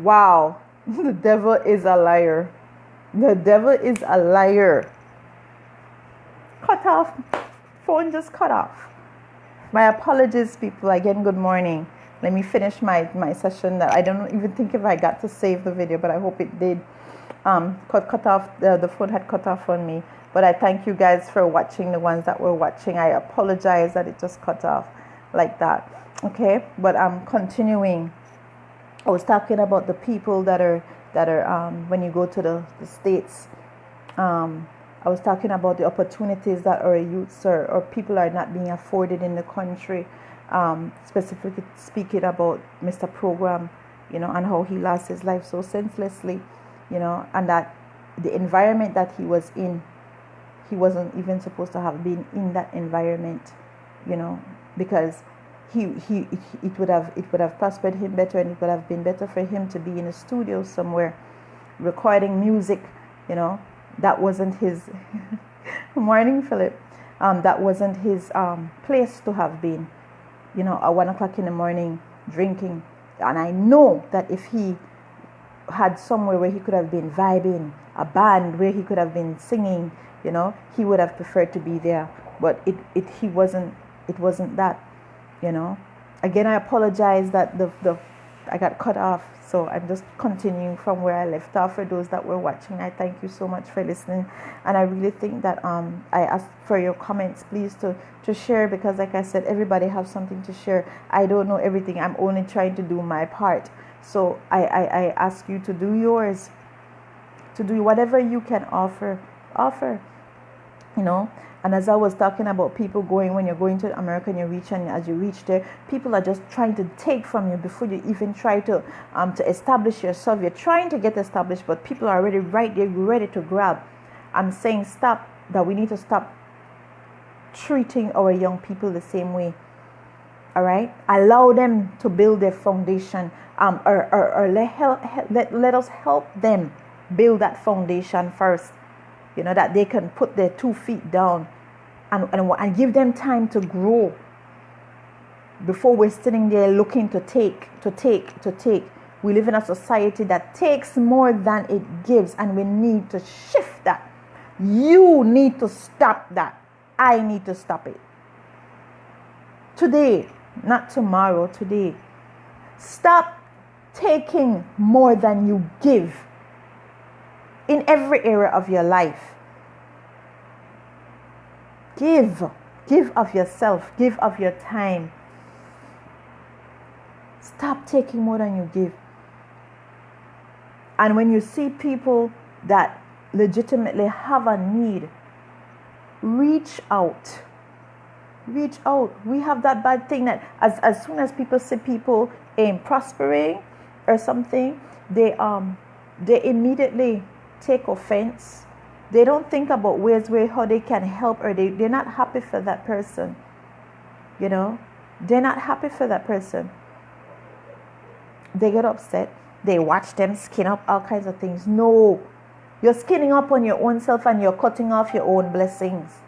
Wow. The devil is a liar. The devil is a liar. Cut off. Phone just cut off. My apologies, people. Again, good morning. Let me finish my session. That I don't even think if I got to save the video, but I hope it did. Cut off. The phone had cut off on me. But I thank you guys for watching, the ones that were watching. I apologize that it just cut off like that. Okay, but I'm continuing. I was talking about the people that are when you go to the States. I was talking about the opportunities that our youths or people are not being afforded in the country. Specifically speaking about Mr. Program, and how he lost his life so senselessly, and that the environment that he was in, he wasn't even supposed to have been in that environment, because it would have prospered him better, and it would have been better for him to be in a studio somewhere recording music. That wasn't his morning, Philip. That wasn't his place to have been, at 1 o'clock in the morning drinking. And I know that if he had somewhere where he could have been vibing, a band where he could have been singing, he would have preferred to be there. But it wasn't that. Again, I apologize that I got cut off, so I'm just continuing from where I left off. For those that were watching, I thank you so much for listening, and I really think that I ask for your comments, please, to share, because like I said, everybody have something to share. I don't know everything. I'm only trying to do my part, so I ask you to do yours, to do whatever you can offer. And as I was talking about people going, when you're going to America and you reach, and as you reach there, people are just trying to take from you before you even try to establish yourself. You're trying to get established, but people are already right there. You're ready to grab. I'm saying stop, that we need to stop treating our young people the same way. All right? Allow them to build their foundation, or let us help them build that foundation first. That they can put their 2 feet down and give them time to grow before we're sitting there looking to take. We live in a society that takes more than it gives, and we need to shift that. You need to stop that. I need to stop it. Today, not tomorrow, today. Stop taking more than you give. In every area of your life, give of yourself, give of your time. Stop taking more than you give. And when you see people that legitimately have a need, reach out. We have that bad thing that as soon as people see people prospering or something, they immediately take offense. They don't think about ways how they can help, or they're not happy for that person. They're not happy for that person. They get upset. They watch them skin up, all kinds of things. No, you're skinning up on your own self, and you're cutting off your own blessings.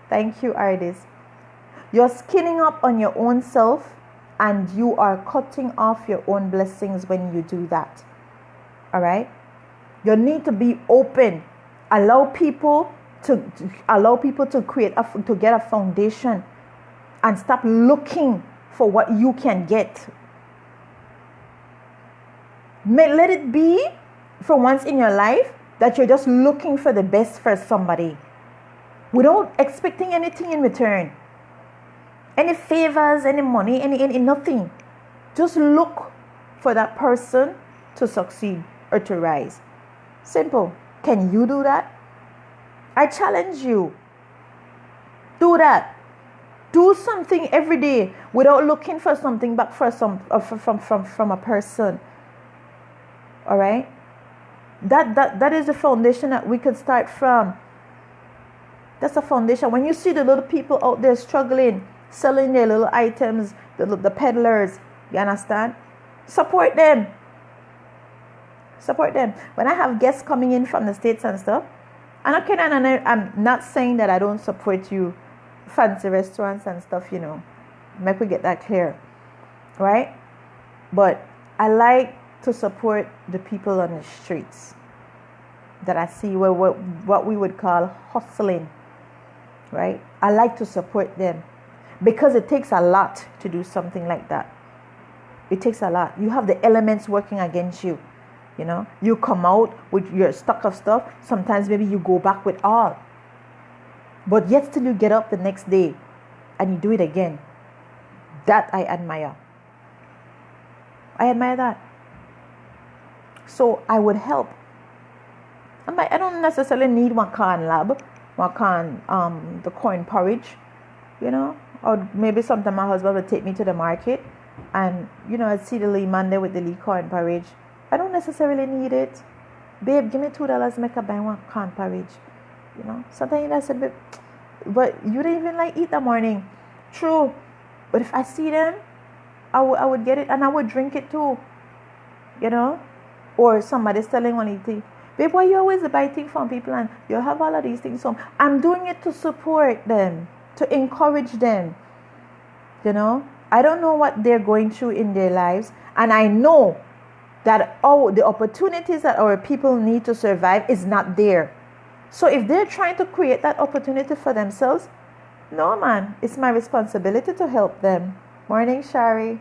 Thank you, artists. You're skinning up on your own self, and you are cutting off your own blessings when you do that. All right? You need to be open. Allow people to create to get a foundation, and stop looking for what you can get. Let it be for once in your life that you're just looking for the best for somebody without expecting anything in return. Any favors, any money, any nothing. Just look for that person to succeed or to rise. Simple. Can you do that? I challenge you. Do that. Do something every day without looking for something back from a person. All right? That is the foundation that we could start from. That's the foundation. When you see the little people out there struggling, selling their little items, the peddlers, you understand? Support them. Support them. When I have guests coming in from the States and stuff, and I'm not saying that I don't support you, fancy restaurants and stuff, make we get that clear, right? But I like to support the people on the streets that I see where what we would call hustling, right? I like to support them because it takes a lot to do something like that. It takes a lot. You have the elements working against you. You know, you come out with your stock of stuff. Sometimes maybe you go back with all. But yet still you get up the next day and you do it again. That I admire. I admire that. So I would help. I don't necessarily need one can lab, one can the corn porridge, you know, or maybe sometime my husband would take me to the market and, you know, I'd see the Lee man there with the Lee corn porridge. I don't necessarily need it. Babe, give me $2, make a buy one corn porridge. You know, sometimes that's a bit, but you don't even like eat that morning. True. But if I see them, I would get it and I would drink it too. You know? Or somebody's telling one thing, babe, why you always buy things from people and you have all of these things from? I'm doing it to support them, to encourage them. You know? I don't know what they're going through in their lives. And I know that the opportunities that our people need to survive is not there. So if they're trying to create that opportunity for themselves, no man, it's my responsibility to help them. Morning, Shari.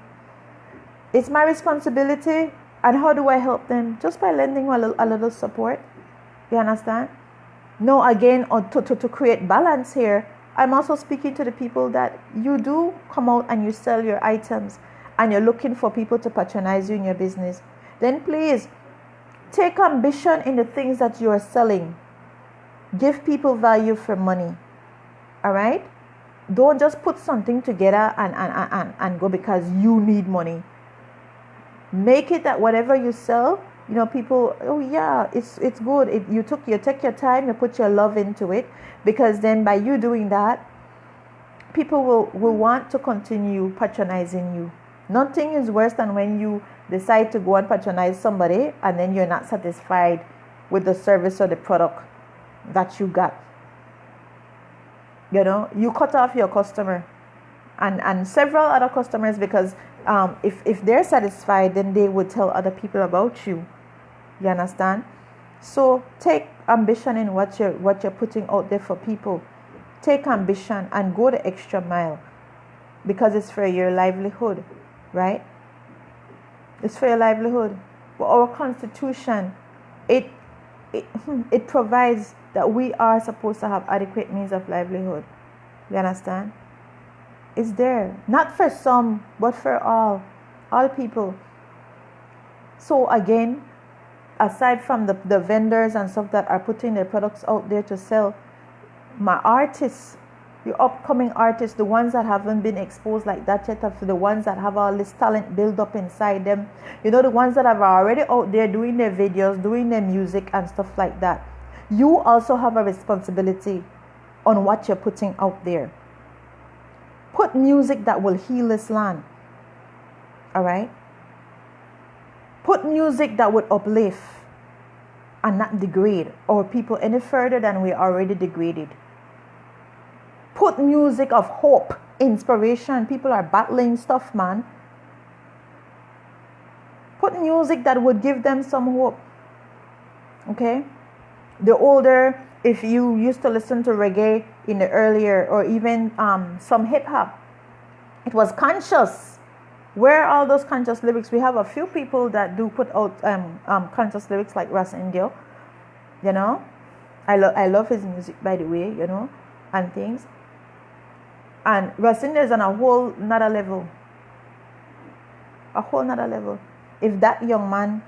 It's my responsibility. And how do I help them? Just by lending a little support. You understand? No, again, to create balance here, I'm also speaking to the people that you do come out and you sell your items and you're looking for people to patronize you in your business. Then please take ambition in the things that you are selling. Give people value for money. All right? Don't just put something together and go because you need money. Make it that whatever you sell, you know, people, oh yeah, it's good. You take your time, you put your love into it, because then by you doing that, people will want to continue patronizing you. Nothing is worse than when you decide to go and patronize somebody and then you're not satisfied with the service or the product that you got. You know, you cut off your customer and several other customers because if they're satisfied, then they would tell other people about you. You understand? So take ambition in what you're putting out there for people. Take ambition and go the extra mile because it's for your livelihood, right? It's for your livelihood. But our Constitution, it provides that we are supposed to have adequate means of livelihood. You understand? It's there. Not for some, but for all people. So again, aside from the vendors and stuff that are putting their products out there to sell, my artists, the upcoming artists, the ones that haven't been exposed like that yet, the ones that have all this talent built up inside them, you know, the ones that are already out there doing their videos, doing their music and stuff like that. You also have a responsibility on what you're putting out there. Put music that will heal this land. All right? Put music that would uplift and not degrade our people any further than we already degraded. Put music of hope, inspiration. People are battling stuff, man. Put music that would give them some hope. Okay? The older, if you used to listen to reggae in the earlier, or even some hip hop, it was conscious. Where are all those conscious lyrics? We have a few people that do put out conscious lyrics like Russ Indio. You know, I love his music, by the way. You know, and things. And Russ Indio is on a whole nother level. A whole nother level. If that young man,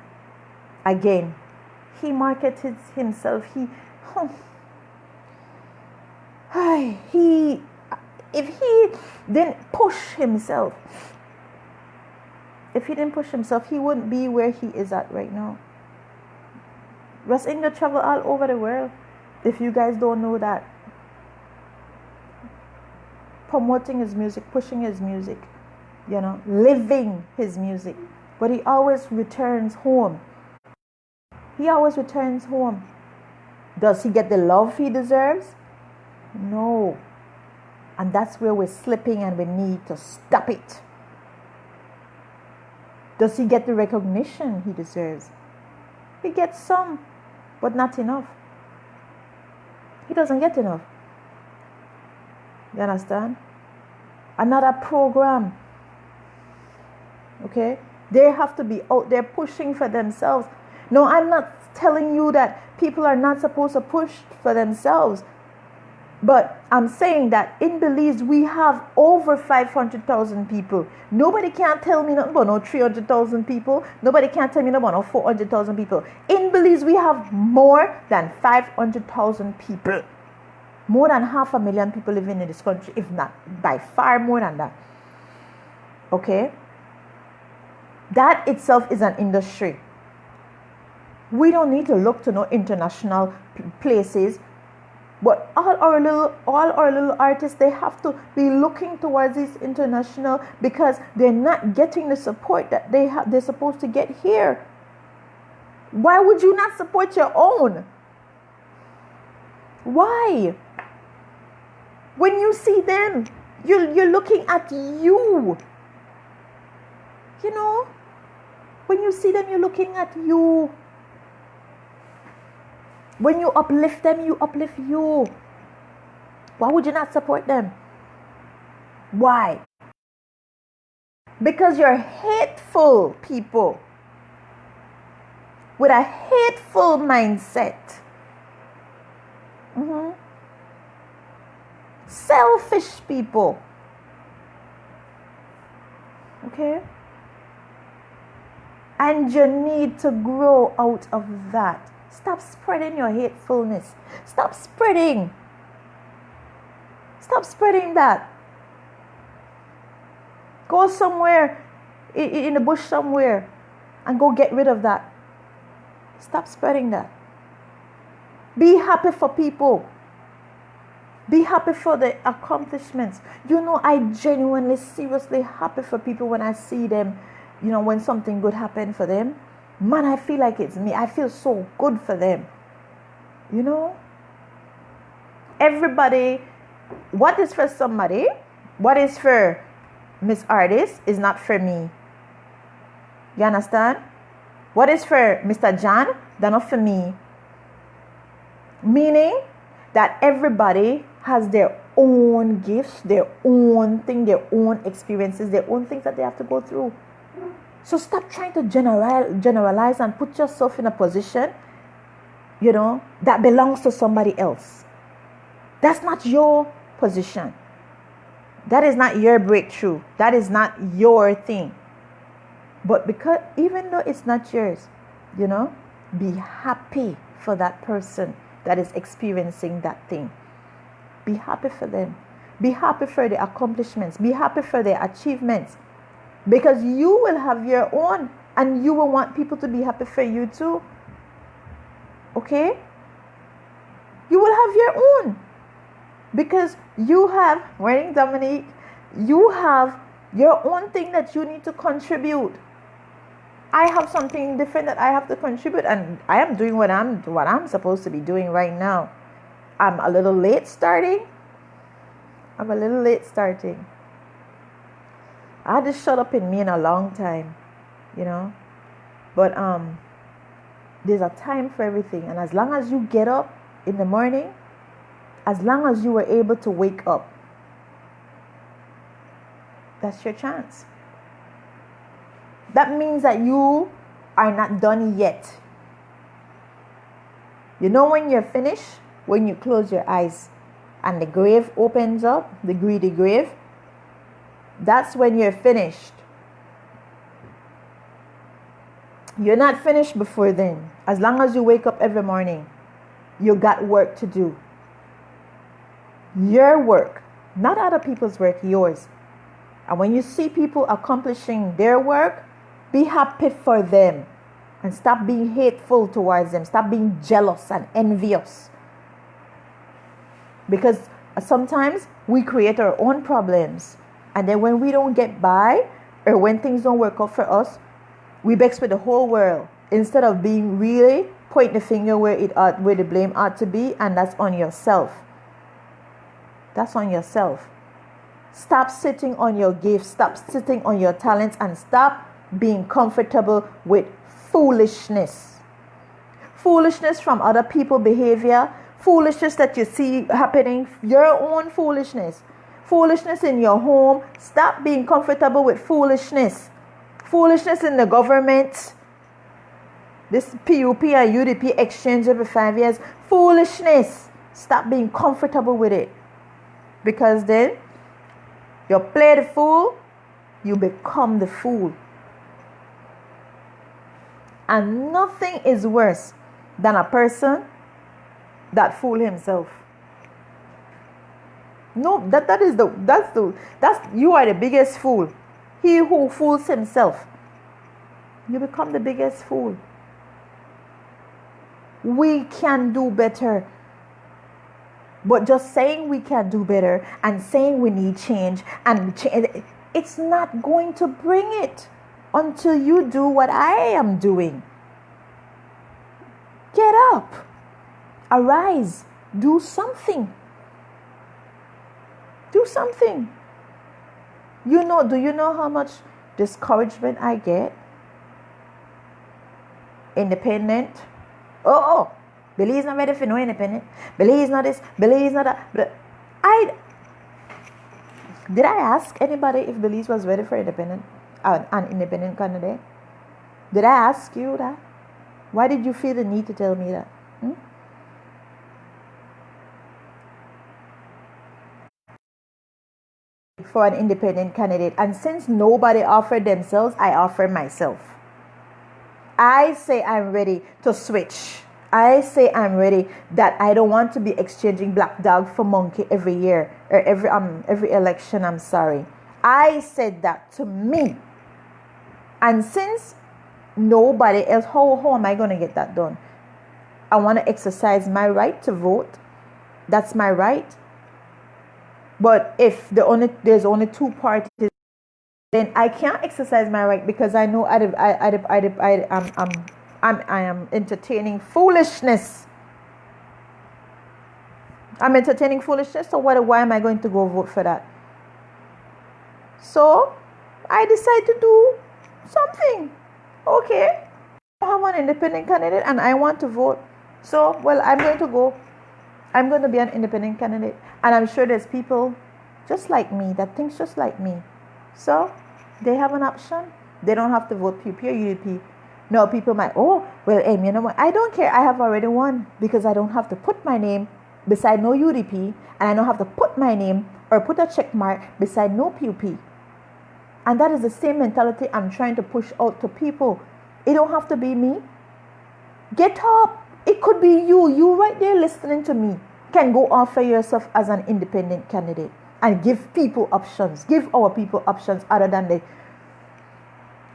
again, he marketed himself. If he didn't push himself, he wouldn't be where he is at right now. Russ Indio travel all over the world. If you guys don't know that, promoting his music, pushing his music, you know, living his music, but he always returns home. Does he get the love he deserves? No. And that's where we're slipping and we need to stop it. Does he get the recognition he deserves? He gets some, but not enough. He doesn't get enough. You understand? Another program. Okay? They have to be out there pushing for themselves. No, I'm not telling you that people are not supposed to push for themselves. But I'm saying that in Belize, we have over 500,000 people. Nobody can tell me nothing about no 300,000 people. Nobody can tell me nothing about no 400,000 people. In Belize, we have more than 500,000 people. More than 500,000 people living in this country, if not by far more than that. Okay? That itself is an industry. We don't need to look to no international places. But all our little artists, they have to be looking towards this international, because they're not getting the support that they're supposed to get here. Why would you not support your own? Why? When you see them, you're looking at you. You know? When you see them, you're looking at you. When you uplift them, you uplift you. Why would you not support them? Why? Because you're hateful people with a hateful mindset. Selfish people. Okay? And you need to grow out of that. Stop spreading your hatefulness. Stop spreading that. Go somewhere in the bush somewhere and go get rid of that. Stop spreading that. Be happy for people. Be happy for the accomplishments. You know, I genuinely, seriously happy for people when I see them, you know, when something good happened for them. Man, I feel like it's me. I feel so good for them. You know? Everybody, what is for somebody, what is for Miss Artist is not for me. You understand? What is for Mr. John, they're not for me. Meaning that everybody has their own gifts, their own thing, their own experiences, their own things that they have to go through. So stop trying to generalize and put yourself in a position, you know, that belongs to somebody else. That's not your position. That is not your breakthrough. That is not your thing. But because even though it's not yours, you know, be happy for that person that is experiencing that thing. Be happy for them. Be happy for their accomplishments. Be happy for their achievements. Because you will have your own, and you will want people to be happy for you too. Okay? You will have your own. Because you have, morning Dominique, you have your own thing that you need to contribute. I have something different that I have to contribute, and I am doing what I'm supposed to be doing right now. I'm a little late starting. I had this shut up in me in a long time, you know. But there's a time for everything. And as long as you get up in the morning, as long as you were able to wake up, that's your chance. That means that you are not done yet. You know when you're finished? When you close your eyes and the grave opens up, the greedy grave, that's when you're finished. You're not finished before then. As long as you wake up every morning, you got work to do. Your work, not other people's work, yours. And when you see people accomplishing their work, be happy for them. And stop being hateful towards them. Stop being jealous and envious. Because sometimes we create our own problems. And then when we don't get by, or when things don't work out for us, we vex with the whole world. Instead of being really, point the finger where the blame ought to be, and that's on yourself. That's on yourself. Stop sitting on your gifts. Stop sitting on your talents, and stop being comfortable with foolishness. Foolishness from other people's behavior, foolishness that you see happening, your own foolishness. Foolishness in your home. Stop being comfortable with foolishness. Foolishness in the government. This PUP and UDP exchange every 5 years. Foolishness. Stop being comfortable with it. Because then you play the fool, you become the fool. And nothing is worse than a person that fool himself. No, that's you are the biggest fool. He who fools himself. You become the biggest fool. We can do better. But just saying we can do better and saying we need change it's not going to bring it until you do what I am doing. Get up. Arise. Do something. Do something. Do you know how much discouragement I get? Independent. Oh, Belize not ready for no independent. Belize not this. Belize not that. Did I ask anybody if Belize was ready for an independent candidate? Did I ask you that? Why did you feel the need to tell me that? For an independent candidate, and since nobody offered themselves, I offer myself. I say I'm ready to switch. I say I'm ready, that I don't want to be exchanging black dog for monkey every year or every election. I'm sorry. I said that to me. And since nobody else, how am I going to get that done? I want to exercise my right to vote. That's my right. But if there's only two parties, then I can't exercise my right, because I know I am entertaining foolishness. I'm entertaining foolishness. So why am I going to go vote for that? So I decide to do something. Okay, I have an independent candidate and I want to vote. So I'm going to go. I'm going to be an independent candidate. And I'm sure there's people just like me that thinks just like me. So they have an option. They don't have to vote PUP or UDP. No, people might, you know what? I don't care. I have already won, because I don't have to put my name beside no UDP, and I don't have to put my name or put a check mark beside no PUP. And that is the same mentality I'm trying to push out to people. It don't have to be me. Get up. It could be you. You right there listening to me can go offer yourself as an independent candidate and give people options. Give our people options other than the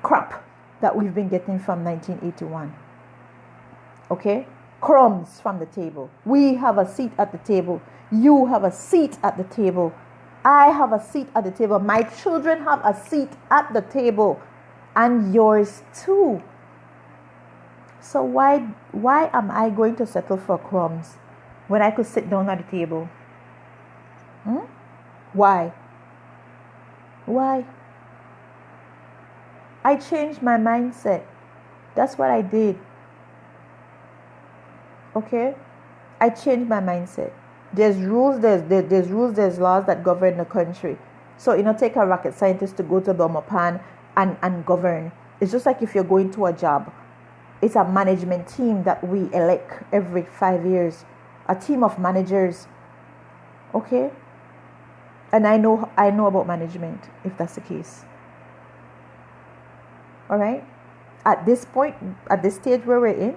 crap that we've been getting from 1981. Okay? Crumbs from the table. We have a seat at the table. You have a seat at the table. I have a seat at the table. My children have a seat at the table. And yours too. So why am I going to settle for crumbs when I could sit down at the table? Why? I changed my mindset. That's what I did. Okay? I changed my mindset. There's rules, there's laws that govern the country. So, take a rocket scientist to go to Belmopan and govern. It's just like if you're going to a job. It's a management team that we elect every 5 years. A team of managers. Okay? And I know about management, if that's the case. Alright? At this point, at this stage where we're in,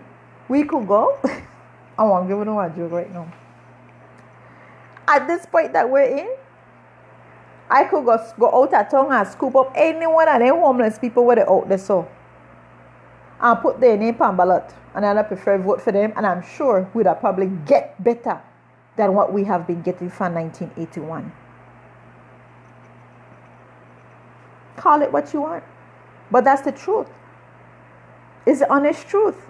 we could go. I won't give you a joke right now. At this point that we're in, I could go out at town and scoop up any one of them homeless people where they out there so. And put their name on ballot. And I'd prefer vote for them. And I'm sure we'd probably get better than what we have been getting from 1981. Call it what you want. But that's the truth. It's the honest truth.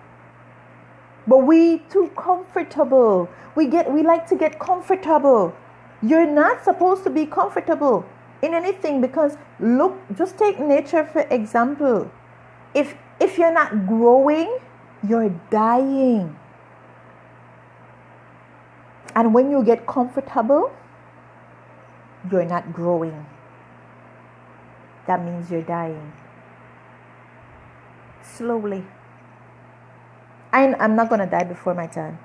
But we too comfortable. We like to get comfortable. You're not supposed to be comfortable in anything, because look, just take nature for example. If you're not growing, you're dying. And when you get comfortable, you're not growing. That means you're dying. Slowly. I'm not gonna die before my time.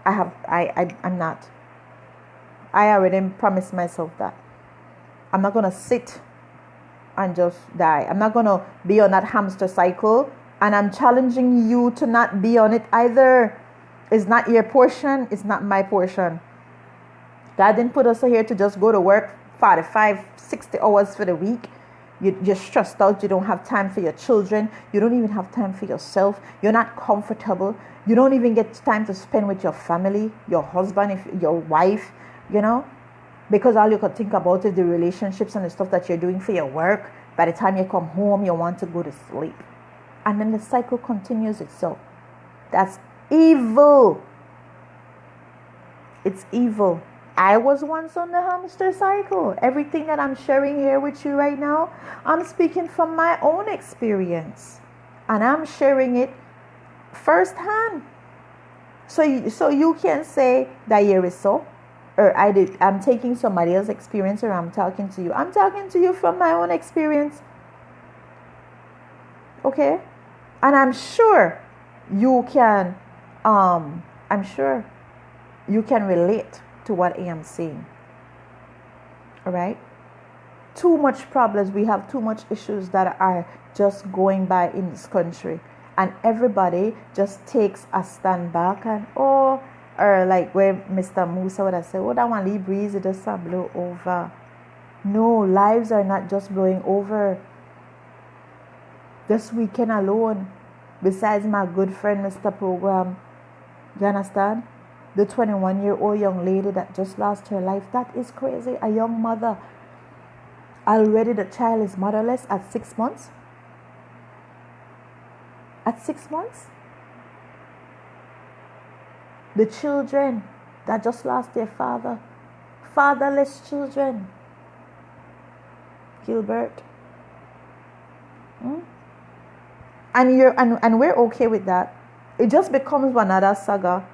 I'm not. I already promised myself that. I'm not gonna sit and just die. I'm not gonna be on that hamster cycle. And I'm challenging you to not be on it either. It's not your portion. It's not my portion. God didn't put us here to just go to work 45, 60 hours for the week. You're stressed out. You don't have time for your children. You don't even have time for yourself. You're not comfortable. You don't even get time to spend with your family, your husband, your wife, because all you could think about is the relationships and the stuff that you're doing for your work. By the time you come home, you want to go to sleep. And then the cycle continues itself. That's evil. It's evil. I was once on the hamster cycle. Everything that I'm sharing here with you right now, I'm speaking from my own experience. And I'm sharing it firsthand. So you can say that here is so. Or I'm taking somebody else's experience, or I'm talking to you. I'm talking to you from my own experience. Okay? And I'm sure you can relate to what I am saying. All right? Too much problems. We have too much issues that are just going by in this country. And everybody just takes a stand back and, or like where Mr. Musa would have said, that one leave breeze, it just blow over. No, lives are not just blowing over. This weekend alone, besides my good friend Mr. Program, you understand? The 21-year-old young lady that just lost her life. That is crazy. A young mother. Already the child is motherless at 6 months. At 6 months? The children that just lost their father. Fatherless children. Gilbert. And we're okay with that. It just becomes another saga.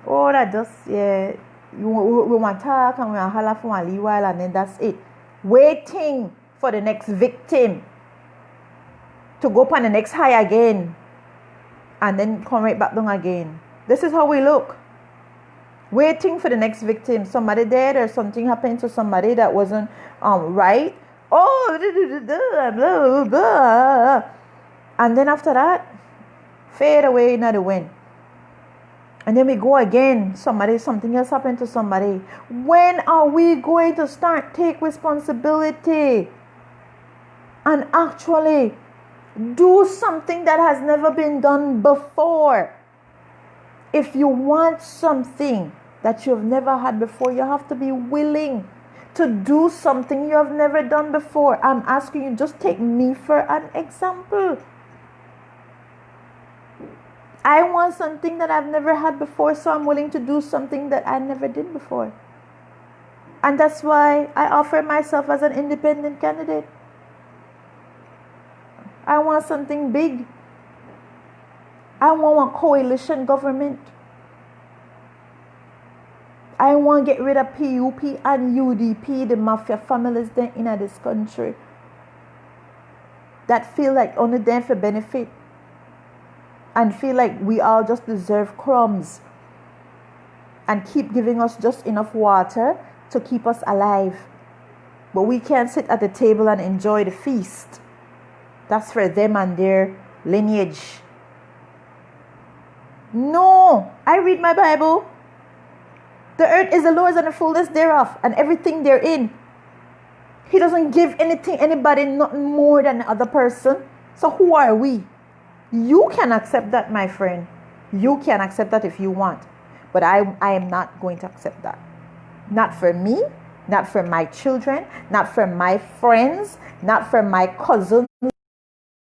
Oh, that just, yeah, we want to talk and we want to holler for a little while and then that's it. Waiting for the next victim to go up on the next high again and then come right back down again. This is how we look. Waiting for the next victim. Somebody dead or something happened to somebody that wasn't right. Oh, blah, blah, blah. And then after that, fade away into the wind. And then we go again. Something else happened to somebody. When are we going to start take responsibility and actually do something that has never been done before? If you want something that you've never had before, you have to be willing to do something you have never done before. I'm asking you, just take me for an example. I want something that I've never had before, so I'm willing to do something that I never did before. And that's why I offer myself as an independent candidate. I want something big. I want a coalition government. I want to get rid of PUP and UDP, the mafia families there in this country that feel like only there for benefit. And feel like we all just deserve crumbs. And keep giving us just enough water to keep us alive. But we can't sit at the table and enjoy the feast. That's for them and their lineage. No, I read my Bible. The earth is the Lord's and the fullness thereof, and everything therein. He doesn't give anybody nothing more than the other person. So who are we? You can accept that, my friend. You can accept that if you want. But I am not going to accept that. Not for me, not for my children, not for my friends, not for my cousins,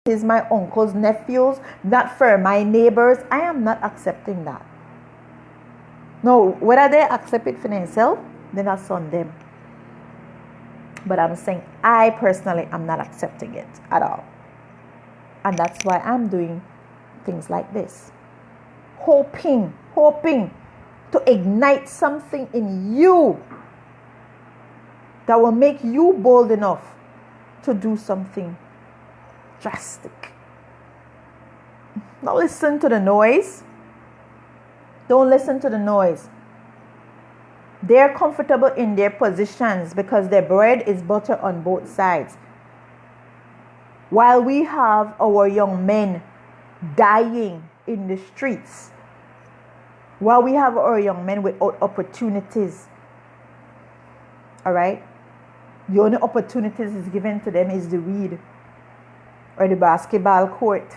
my uncles, nephews, not for my neighbors. I am not accepting that. No, whether they accept it for themselves, then that's on them. But I'm saying I personally am not accepting it at all. And that's why I'm doing things like this. Hoping to ignite something in you that will make you bold enough to do something drastic. Don't listen to the noise. Don't listen to the noise. They're comfortable in their positions because their bread is butter on both sides. While we have our young men dying in the streets, while we have our young men without opportunities, all right? The only opportunities is given to them is the weed or the basketball court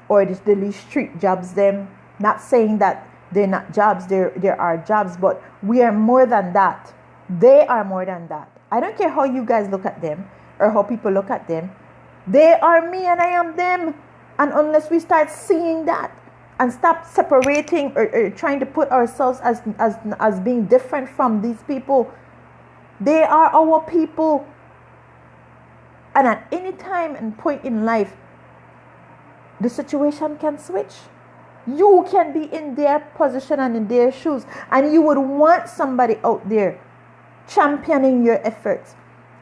or the street jobs them. Not saying that they're not jobs, there are jobs, but we are more than that. They are more than that. I don't care how you guys look at them or how people look at them. They are me and I am them. And unless we start seeing that and stop separating or trying to put ourselves as being different from these people, they are our people. And at any time and point in life, the situation can switch. You can be in their position and in their shoes, and you would want somebody out there championing your efforts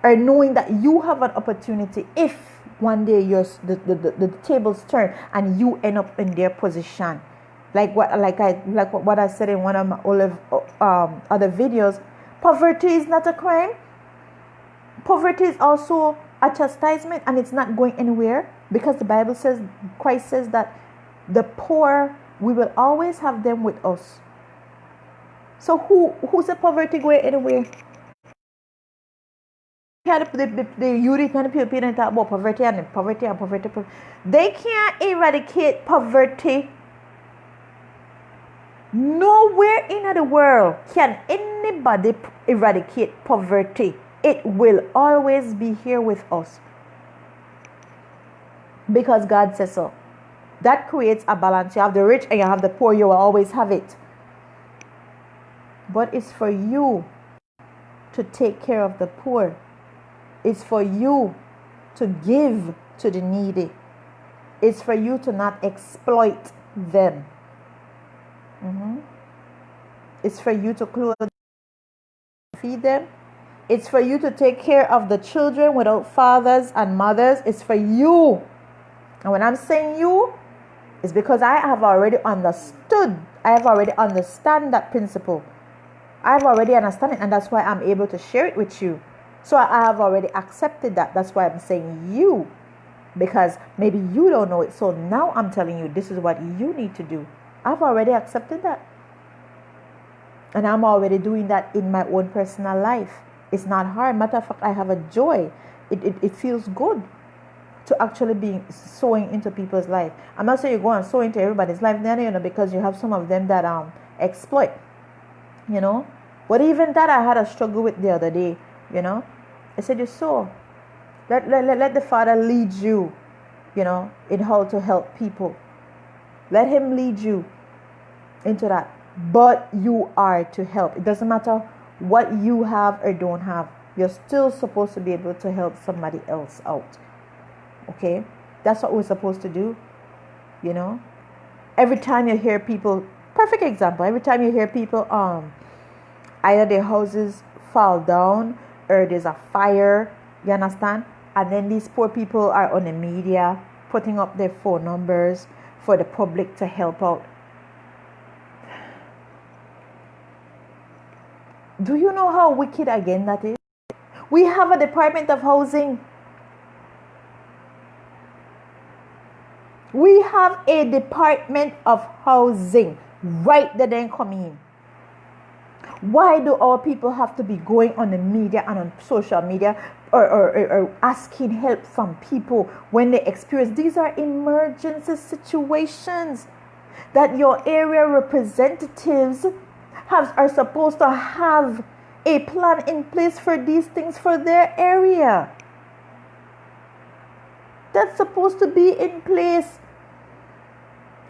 or knowing that you have an opportunity if one day the tables turn and you end up in their position. Like what I said in one of my other videos, poverty is not a crime. Poverty is also a chastisement, and it's not going anywhere, because the Bible says, Christ says that the poor, we will always have them with us. So who's the poverty going anywhere? The European people talk about poverty and poverty. They can't eradicate poverty. Nowhere in the world can anybody eradicate poverty. It will always be here with us, because God says so. That creates a balance. You have the rich and you have the poor. You will always have it. But it's for you to take care of the poor. It's for you to give to the needy. It's for you to not exploit them. It's for you to clothe them, feed them. It's for you to take care of the children without fathers and mothers. It's for you. And when I'm saying you, it's because I have already understood. I have already understand that principle. I have already understand it, and that's why I'm able to share it with you. So I have already accepted that. That's why I'm saying you, because maybe you don't know it. So now I'm telling you, this is what you need to do. I've already accepted that. And I'm already doing that in my own personal life. It's not hard. Matter of fact, I have a joy. It feels good to actually be sowing into people's life. I'm not saying you go and sow into everybody's life, then, because you have some of them that exploit, But even that I had a struggle with the other day, I said, you sow. Let the Father lead you, in how to help people. Let Him lead you into that. But you are to help. It doesn't matter what you have or don't have. You're still supposed to be able to help somebody else out. Okay? That's what we're supposed to do. Every time you hear people, perfect example, every time you hear people, either their houses fall down or there's a fire, you understand? And then these poor people are on the media putting up their phone numbers for the public to help out. Do you know how wicked again that is? We have a Department of Housing. We have a Department of Housing right there then coming in. Why do our people have to be going on the media and on social media or asking help from people when they experience? These are emergency situations that your area representatives are supposed to have a plan in place for these things for their area. That's supposed to be in place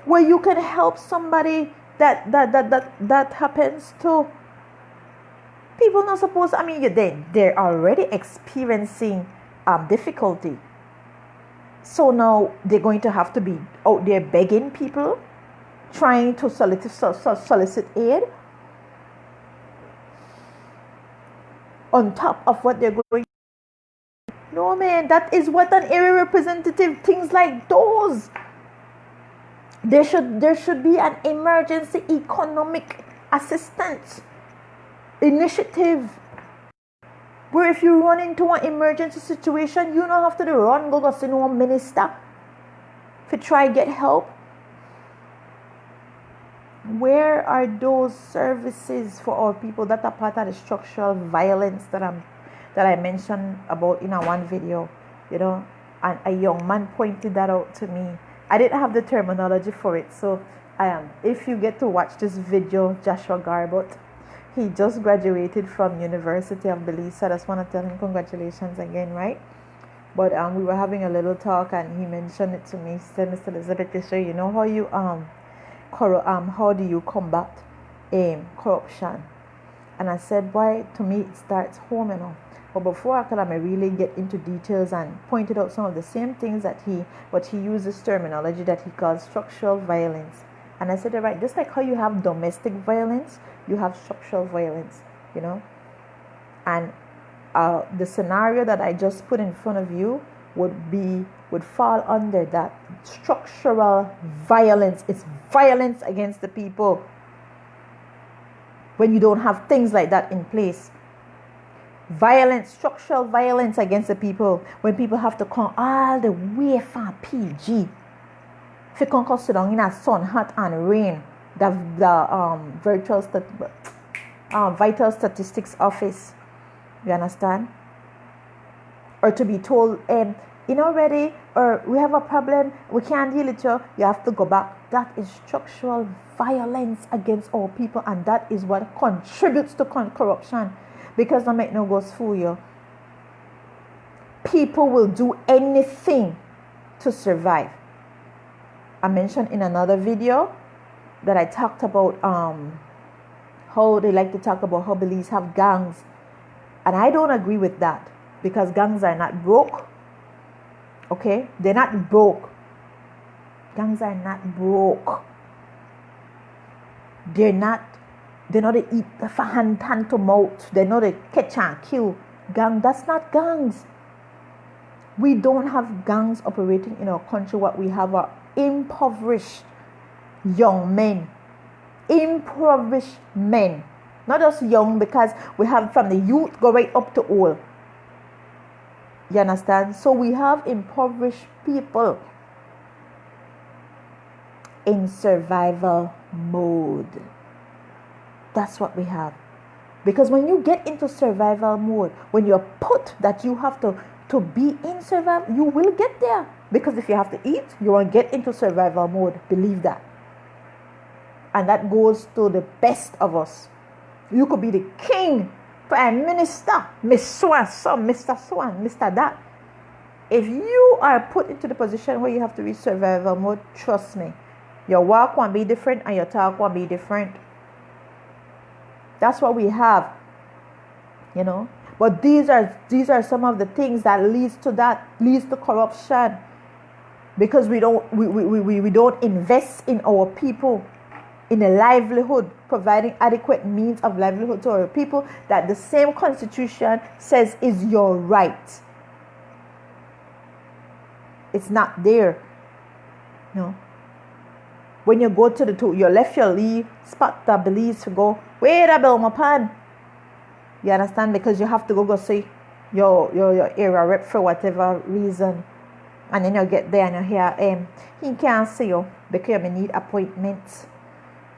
where you can help somebody that happens to. People not supposed, they're already experiencing difficulty. So now they're going to have to be out there begging people, trying to solicit aid on top of what they're going. No, man, that is what an area representative, things like those. There should be an emergency economic assistance initiative where if you run into an emergency situation, you don't have to run go see no minister to try get help. Where are those services for our people that are part of the structural violence that I mentioned about in one video? You know, and a young man pointed that out to me. I didn't have the terminology for it, so if you get to watch this video, Joshua Garbott, he just graduated from University of Belize, so I just want to tell him congratulations again, right? But we were having a little talk, and he mentioned it to me. He said, Mr. Elizabeth, you know how you how do you combat corruption? And I said, boy, to me it starts home, you know. But before I could really get into details and pointed out some of the same things that he uses terminology that he calls structural violence. And I said, right, just like how you have domestic violence, you have structural violence, you know. And the scenario that I just put in front of you would fall under that. Structural violence. It's violence against the people when you don't have things like that in place. Violence, structural violence against the people when people have to come all the way from PG. If you can't sit down in a sun, hot and rain, the vital statistics office, you understand? Or to be told, already, or we have a problem, we can't deal with you, you have to go back. That is structural violence against our people, and that is what contributes to corruption. Because don't make no ghost fool you. People will do anything to survive. I mentioned in another video that I talked about how they like to talk about how Belize have gangs. And I don't agree with that, because gangs are not broke. Okay? They're not broke. Gangs are not broke. They're not they eat for hand to mouth. They're not a catch and kill. Gang, that's not gangs. We don't have gangs operating in our country. What we have are impoverished young men. Impoverished men. Not just young, because we have from the youth go right up to old. You understand? So we have impoverished people in survival mode. That's what we have. Because when you get into survival mode, when you're put that you have to be in survival, you will get there. Because if you have to eat, you will get into survival mode. Believe that. And that goes to the best of us. You could be the king, prime minister, Miss So-and-so, Mr. So-and, Mr. That. If you are put into the position where you have to reach survival mode, trust me, your walk won't be different and your talk won't be different. That's what we have, you know. But these are some of the things that leads to corruption, because we don't invest in our people, in a livelihood, providing adequate means of livelihood to our people that the same constitution says is your right. It's not there, no. When you go to you left your leave spot the Belize to go, wait a bill my pan. You understand? Because you have to go see your area rep for whatever reason. And then you get there and you hear he can't see you because you need appointments.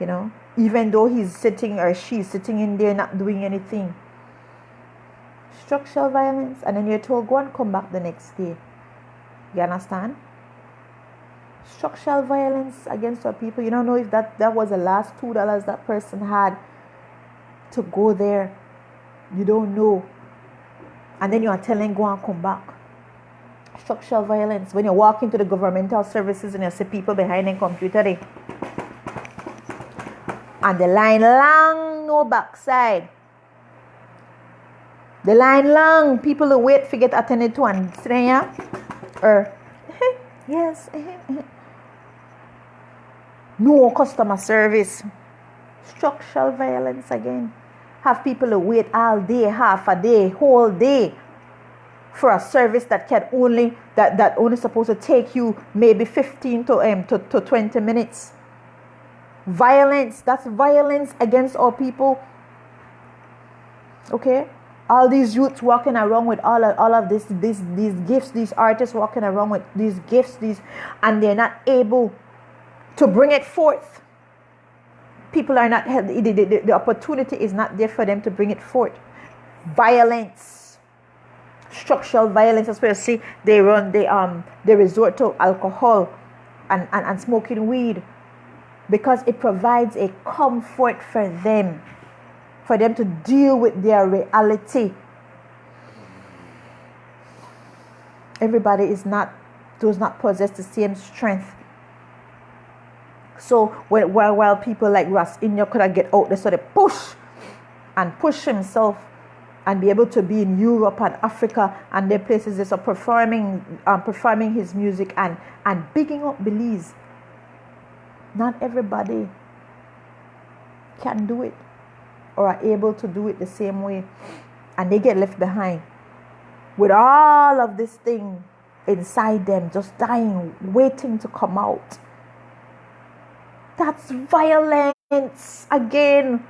You know? Even though he's sitting or she's sitting in there not doing anything. Structural violence, and then you're told go and come back the next day. You understand? Structural violence against our people. You don't know if that was the last $2 that person had to go there. You don't know. And then you are telling go and come back. Structural violence. When you walk into the governmental services and you see people behind the computer there. And the line long, no backside. The line long. People who wait to get attended to and sit there. Or Yes. No customer service. Structural violence again. Have people to wait all day, half a day, whole day for a service that can only that only supposed to take you maybe 15 to 20 minutes. Violence. That's violence against our people. Okay? All these youths walking around with all of these gifts, these artists walking around with these gifts, and they're not able to bring it forth. People are not, the opportunity is not there for them to bring it forth. Violence, structural violence, especially they resort to alcohol and smoking weed because it provides a comfort for them to deal with their reality. Everybody does not possess the same strength. So while people like Ras Inyo could get out there, so they push himself and be able to be in Europe and Africa and their places that are performing his music and bigging up Belize. Not everybody can do it or are able to do it the same way, and they get left behind with all of this thing inside them, just dying, waiting to come out. That's violence again.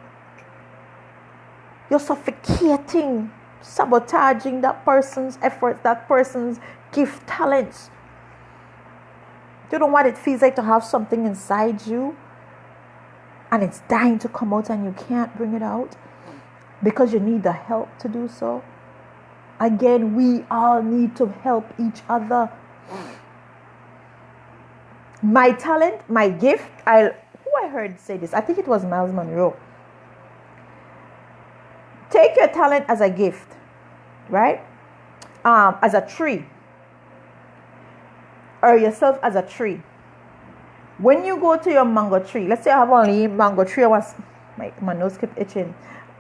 You're suffocating, sabotaging that person's efforts, that person's gift, talents. You know what it feels like to have something inside you and it's dying to come out and you can't bring it out because you need the help to do so. Again, we all need to help each other. My talent, my gift, I heard say this, I think it was Miles Monroe. Take your talent as a gift, right? As a tree. Or yourself as a tree. When you go to your mango tree, let's say I have only mango tree, my nose kept itching.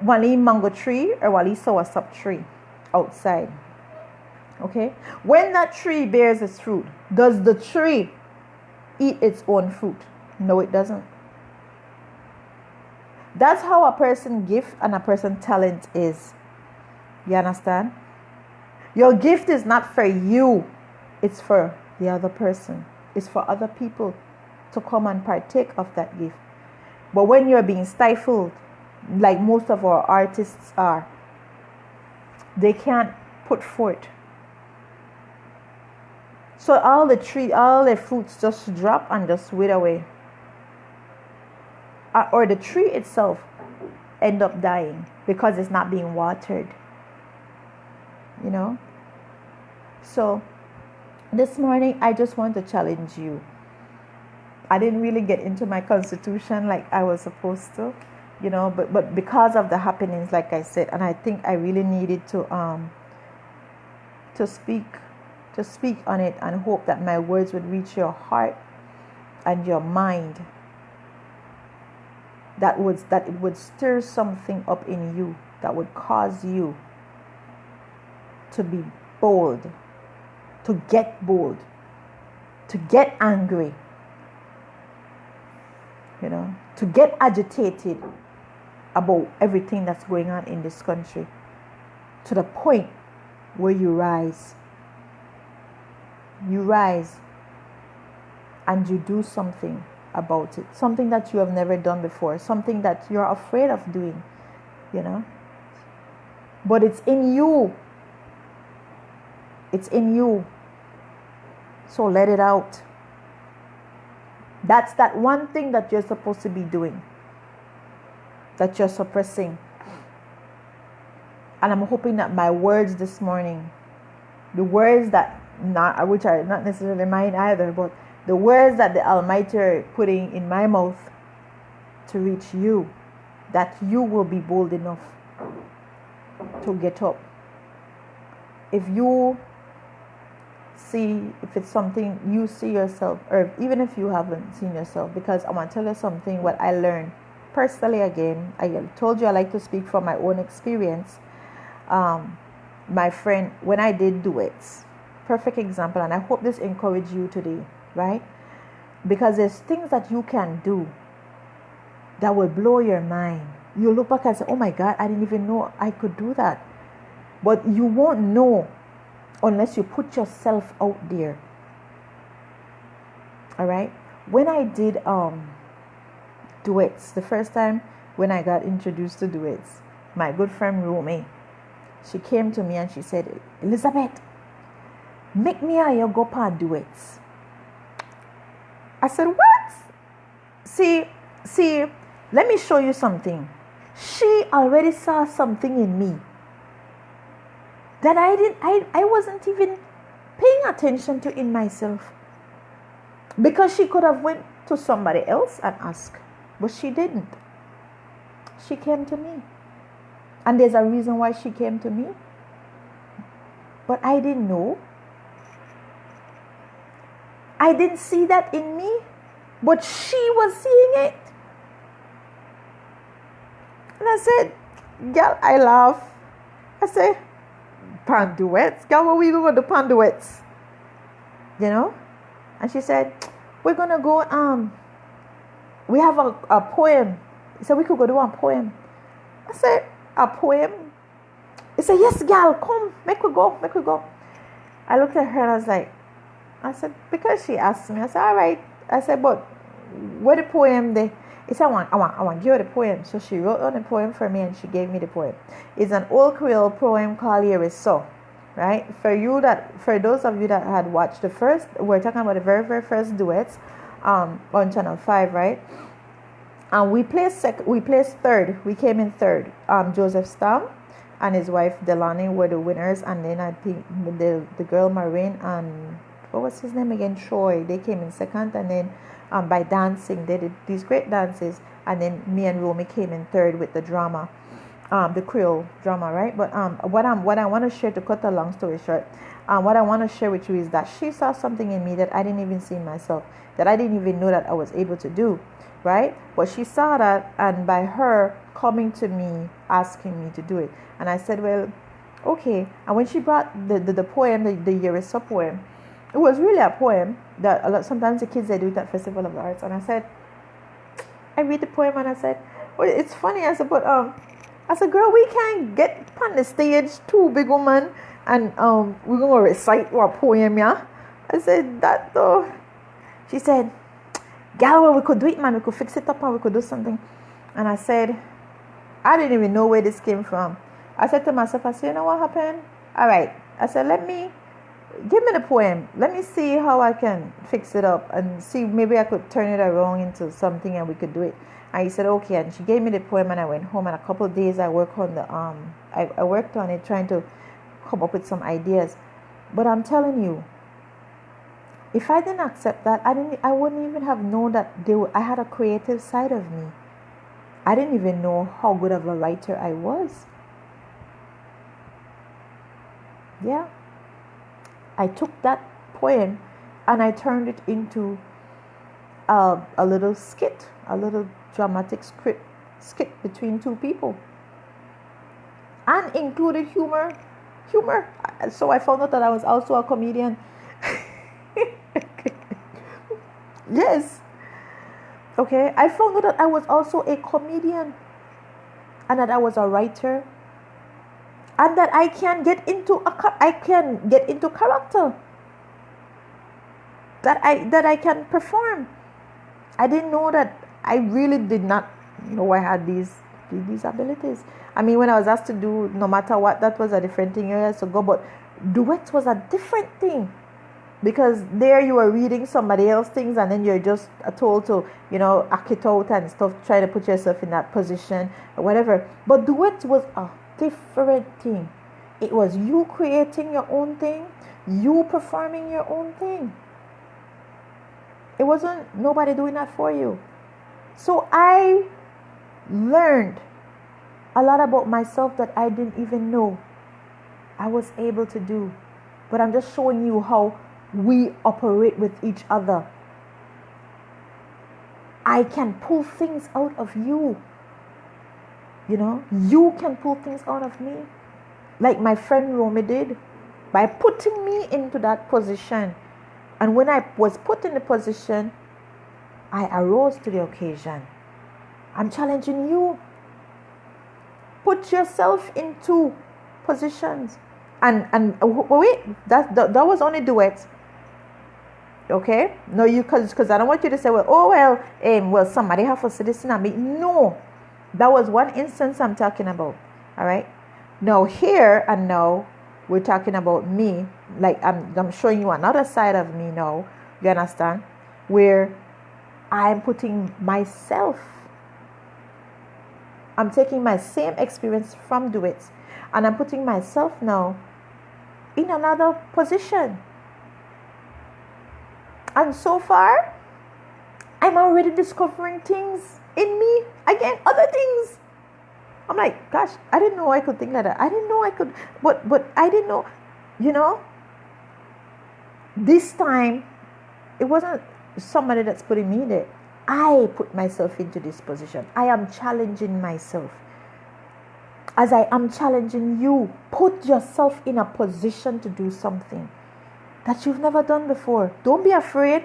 Only mango tree or only soursop tree outside. Okay? When that tree bears its fruit, does the tree eat its own fruit? No, it doesn't. That's how a person gift and a person talent is. You understand? Your gift is not for you. It's for the other person. It's for other people to come and partake of that gift. But when you're being stifled, like most of our artists are, they can't put forth. So all the fruits just drop and just wither away. Or the tree itself end up dying because it's not being watered. You know? So this morning I just want to challenge you. I didn't really get into my constitution like I was supposed to, you know, but because of the happenings, like I said, and I think I really needed to speak on it and hope that my words would reach your heart and your mind. That it would stir something up in you that would cause you to be bold, to get angry, you know, to get agitated about everything that's going on in this country, to the point where you rise and you do something about it, something that you have never done before, something that you're afraid of doing, you know, but it's in you, so let it out. That's that one thing that you're supposed to be doing, that you're suppressing. And I'm hoping that my words this morning, the words which are not necessarily mine either, but the words that the Almighty are putting in my mouth to reach you, that you will be bold enough to get up. If it's something you see yourself, or even if you haven't seen yourself, because I want to tell you something, what I learned personally. Again, I told you I like to speak from my own experience. My friend, when I did duets, perfect example, and I hope this encourages you today, right? Because there's things that you can do that will blow your mind. You look back and say, oh my God, I didn't even know I could do that. But you won't know unless you put yourself out there. All right? When I did duets, the first time when I got introduced to duets, my good friend Romy, she came to me and she said, Elizabeth, make me and you go on duets. I said, what? See, let me show you something. She already saw something in me that I wasn't even paying attention to in myself. Because she could have went to somebody else and asked, but she didn't. She came to me. And there's a reason why she came to me. But I didn't know. I didn't see that in me, but she was seeing it. And I said, girl, I laugh. I say, pan duets? Girl, what we going to do pan duets? You know? And she said, we're going to go, we have a poem. He said, we could go do a poem. I said, a poem? He said, yes, girl, come, make we go. I looked at her and I said, because she asked me. I said, all right. I said, but what the poem there? He said, I want to give her the poem. So she wrote on the poem for me and she gave me the poem. It's an old Creole poem called Here Is So. Right? For those of you that had watched we're talking about the very, very first duets on Channel 5, right? And we placed third. We came in third. Joseph Stam and his wife Delani were the winners, and then I think the girl Maureen and what was his name again? Troy. They came in second, and then by dancing they did these great dances, and then me and Romy came in third with the drama, the Creole drama, right? But what I want to share, to cut a long story short, what I want to share with you is that she saw something in me that I didn't even see in myself, that I didn't even know that I was able to do, right? But she saw that, and by her coming to me asking me to do it, and I said, well, okay. And when she brought the poem, the Here Is So poem, it was really a poem that sometimes the kids, they do it at Festival of the Arts. And I said, I read the poem and I said, well, it's funny. I said, but girl, we can't get on the stage too, big woman, and we're gonna recite our poem, yeah. I said, that though. She said, girl, well, we could do it, man. We could fix it up and we could do something. And I said, I didn't even know where this came from. I said to myself, I said, you know what happened? All right. I said, give me the poem. Let me see how I can fix it up and see, maybe I could turn it around into something and we could do it. And he said, okay. And she gave me the poem and I went home, and a couple of days I worked on I worked on it, trying to come up with some ideas. But I'm telling you, if I didn't accept that, I wouldn't even have known that I had a creative side of me. I didn't even know how good of a writer I was. Yeah. I took that poem and I turned it into a little skit, a little dramatic skit between two people, and included humor. So I found out that I was also a comedian. Yes. Okay. I found out that I was also a comedian, and that I was a writer, and that I can get into character, that I can perform. I didn't know that. I really did not know I had these abilities. I mean, when I was asked to do No Matter What, that was a different thing years ago, but duets was a different thing, because there you were reading somebody else's things and then you're just told to, act it out and stuff, try to put yourself in that position or whatever. But duet was a different thing. It was you creating your own thing, you performing your own thing. It wasn't nobody doing that for you. So I learned a lot about myself that I didn't even know I was able to do. But I'm just showing you how we operate with each other. I can pull things out of you. You can pull things out of me. Like my friend Romy did. by putting me into that position. And when I was put in the position, I arose to the occasion. I'm challenging you. Put yourself into positions. And wait, that was only duets. Okay? No, you because I don't want you to say, well, somebody have to say this and me. No. That was one instance I'm talking about. All right? Now here and now we're talking about me. Like I'm showing you another side of me now. You understand? Where I'm putting myself. I'm taking my same experience from duets and I'm putting myself now in another position. And so far, I'm already discovering things in me. Again, other things. I'm like, gosh, I didn't know I could think like that. I didn't know I could, but I didn't know, this time, it wasn't somebody that's putting me there. I put myself into this position. I am challenging myself. As I am challenging you, put yourself in a position to do something that you've never done before. Don't be afraid.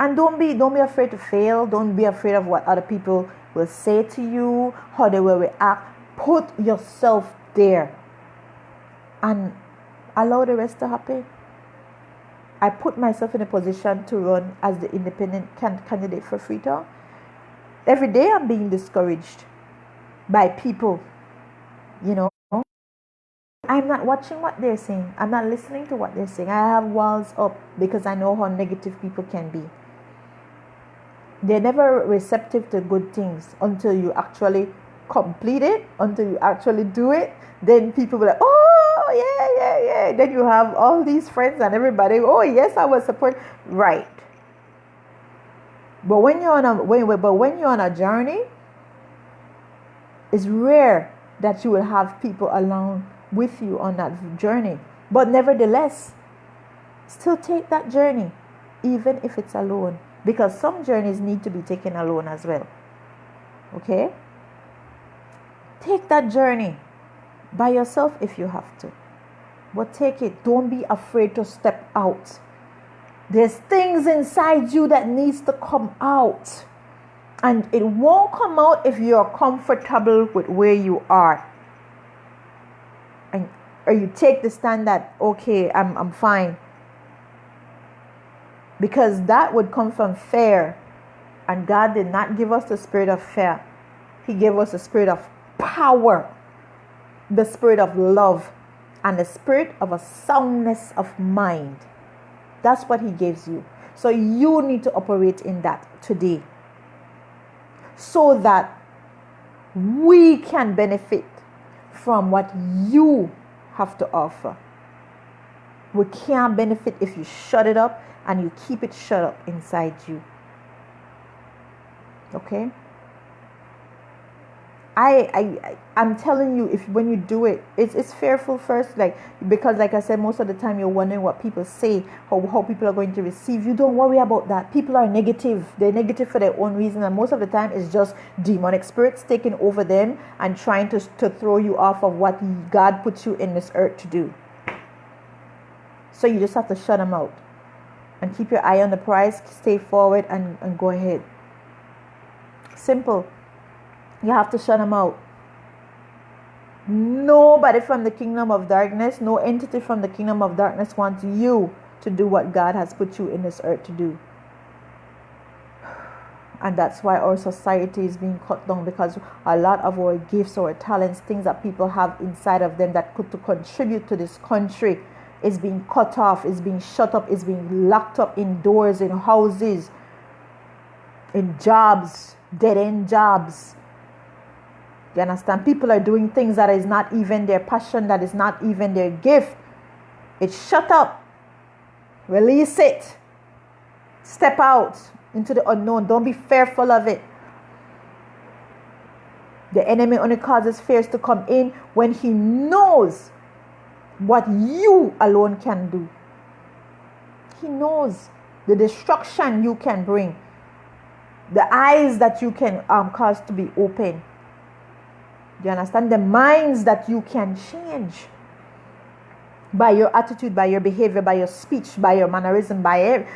And don't be afraid to fail. Don't be afraid of what other people will say to you, how they will react. Put yourself there and allow the rest to happen. I put myself in a position to run as the independent candidate for Freetown. Every day I'm being discouraged by people, I'm not watching what they're saying. I'm not listening to what they're saying. I have walls up because I know how negative people can be. They're never receptive to good things until you actually complete it, until you actually do it. Then people will like, oh, yeah. Then you have all these friends and everybody, oh, yes, I will support. Right. But when you're on a journey, it's rare that you will have people along with you on that journey. But nevertheless, still take that journey, even if it's alone. Because some journeys need to be taken alone as well. Okay? Take that journey by yourself if you have to. But take it. Don't be afraid to step out. There's things inside you that needs to come out. And it won't come out if you're comfortable with where you are. Or you take the stand that, okay, I'm fine. Because that would come from fear. And God did not give us the spirit of fear. He gave us the spirit of power, the spirit of love, and the spirit of a soundness of mind. That's what He gives you. So you need to operate in that today, so that we can benefit from what you have to offer. We can't benefit if you shut it up and you keep it shut up inside you. Okay? I'm telling you, if when you do it, it's fearful first, because like I said, most of the time you're wondering what people say, how people are going to receive you. Don't worry about that. People are negative. They're negative for their own reason, and most of the time it's just demonic spirits taking over them and trying to throw you off of what God put you in this earth to do. So you just have to shut them out and keep your eye on the prize, stay forward and go ahead. Simple. You have to shut them out. Nobody from the kingdom of darkness, no entity from the kingdom of darkness wants you to do what God has put you in this earth to do. And that's why our society is being cut down, because a lot of our gifts, our talents, things that people have inside of them that could to contribute to this country is being cut off, is being shut up, is being locked up indoors, in houses, in jobs, dead-end jobs. You understand? People are doing things that is not even their passion, that is not even their gift. It's shut up. Release it. Step out into the unknown. Don't be fearful of it. The enemy only causes fears to come in when he knows what you alone can do. He knows the destruction you can bring, the eyes that you can cause to be open. Do you understand? The minds that you can change. by your attitude, by your behavior, by your speech, by your mannerism, by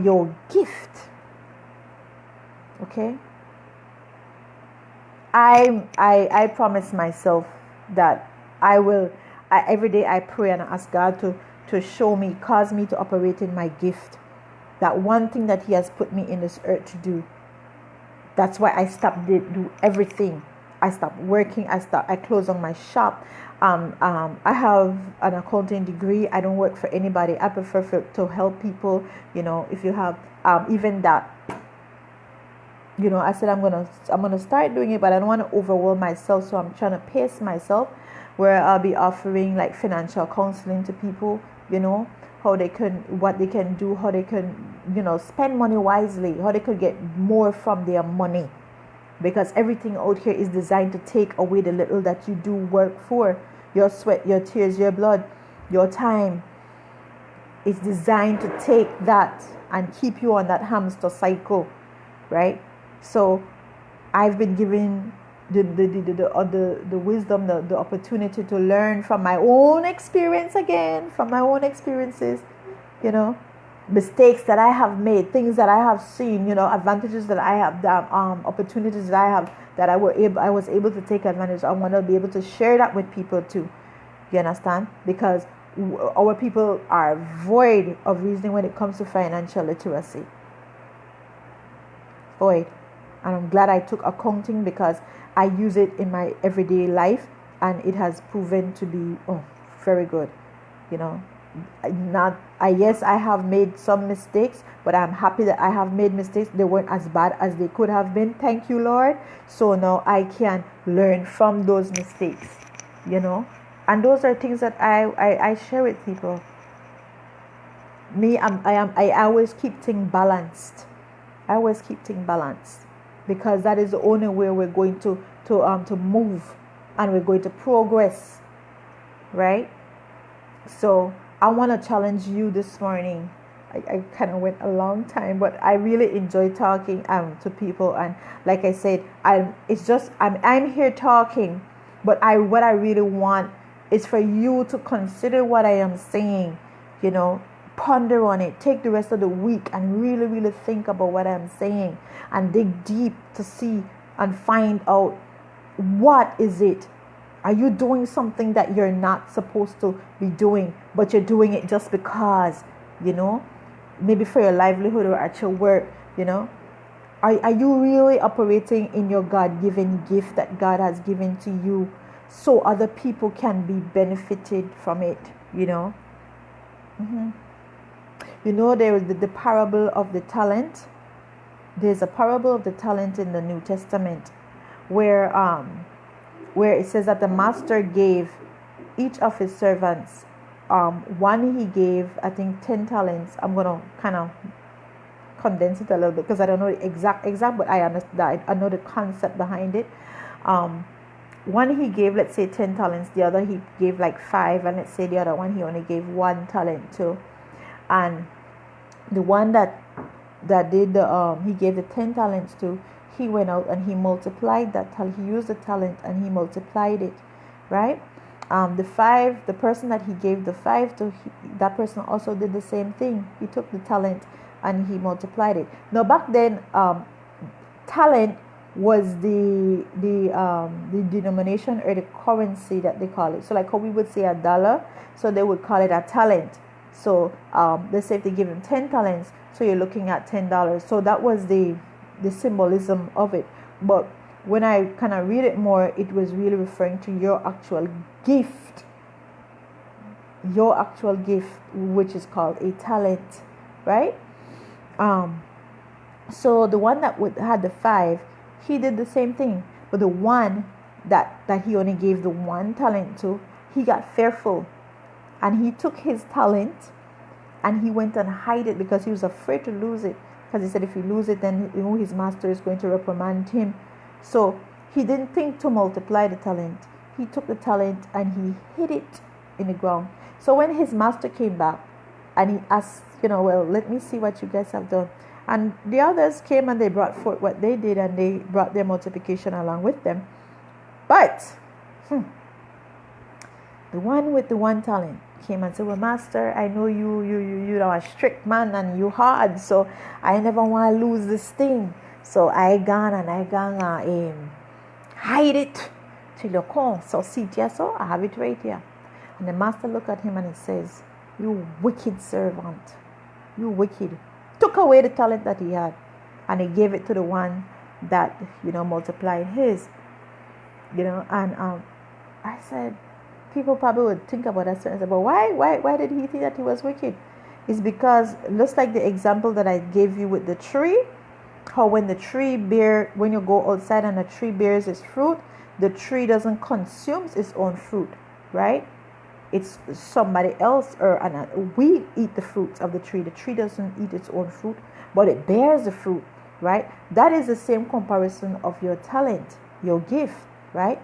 your gift. Okay? I promise myself that every day I pray and ask God to show me, cause me to operate in my gift. That one thing that He has put me in this earth to do. That's why I stopped do everything. I stopped working. I closed on my shop. I have an accounting degree. I don't work for anybody. I prefer to help people. If you have even that. I said I'm gonna start doing it, but I don't want to overwhelm myself. So I'm trying to pace myself, where I'll be offering like financial counseling to people. What they can do, how they can spend money wisely, how they could get more from their money, because everything out here is designed to take away the little that you do work for. Your sweat, your tears, your blood, your time. It's designed to take that and keep you on that hamster cycle, right? So I've been given the wisdom, the opportunity to learn from my own experience again, from my own experiences, mistakes that I have made, things that I have seen, advantages that I have, opportunities that I have, that I was able to take advantage of. I want to be able to share that with people too. You understand? Because our people are void of reasoning when it comes to financial literacy. Void. And I'm glad I took accounting, because I use it in my everyday life, and it has proven to be very good. Yes, I have made some mistakes, but I'm happy that I have made mistakes. They weren't as bad as they could have been. Thank you, Lord. So now I can learn from those mistakes, and those are things that I share with people. I always keep things balanced. Because that is the only way we're going to move, and we're going to progress, right? So I want to challenge you this morning. I kind of went a long time, but I really enjoy talking to people, and like I said, I'm here talking, but what I really want is for you to consider what I am saying, ponder on it, take the rest of the week and really, really think about what I'm saying, and dig deep to see and find out, what is it? Are you doing something that you're not supposed to be doing, but you're doing it just because, maybe for your livelihood or at your work, Are you really operating in your God-given gift that God has given to you, so other people can be benefited from it, Mm-hmm. There is the parable of the talent. There's a parable of the talent in the New Testament, where it says that the master gave each of his servants, one he gave, I think, 10 talents. I'm gonna kind of condense it a little bit, because I don't know the exact, but I understand. I know the concept behind it. One he gave, let's say, 10 talents. The other he gave like 5, and let's say the other one he only gave 1 talent to. And the one that did he gave the 10 talents to, he went out and he multiplied that talent. He used the talent and he multiplied it, right? The person that he gave the 5 to, that person also did the same thing. He took the talent and he multiplied it. Now back then, talent was the denomination or the currency that they call it. So like how we would say $1, so they would call it a talent. So let's say if they give him 10 talents, so you're looking at $10. So that was the symbolism of it. But when I kind of read it more, it was really referring to your actual gift, which is called a talent, right? So the one that had the 5, he did the same thing. But the one that he only gave the 1 talent to, he got fearful, and he took his talent and he went and hid it, because he was afraid to lose it, because he said if he lose it, then his master is going to reprimand him. So he didn't think to multiply the talent. He took the talent and he hid it in the ground. So when his master came back and he asked, well, let me see what you guys have done. And the others came and they brought forth what they did, and they brought their multiplication along with them. But the one with the 1 talent, came and said, well, master, I know you are a strict man and you hard, so I never want to lose this thing. So I gonna hide it till you come. So see here, so I have it right here. And the master looked at him and he says, you wicked servant, you wicked. Took away the talent that he had and he gave it to the one that, multiplied his, and I said, people probably would think about that and say, but why did he think that he was wicked? It's because, just like the example that I gave you with the tree, how when you go outside and the tree bears its fruit, the tree doesn't consume its own fruit, right? It's somebody else, we eat the fruits of the tree. The tree doesn't eat its own fruit, but it bears the fruit, right? That is the same comparison of your talent, your gift, right?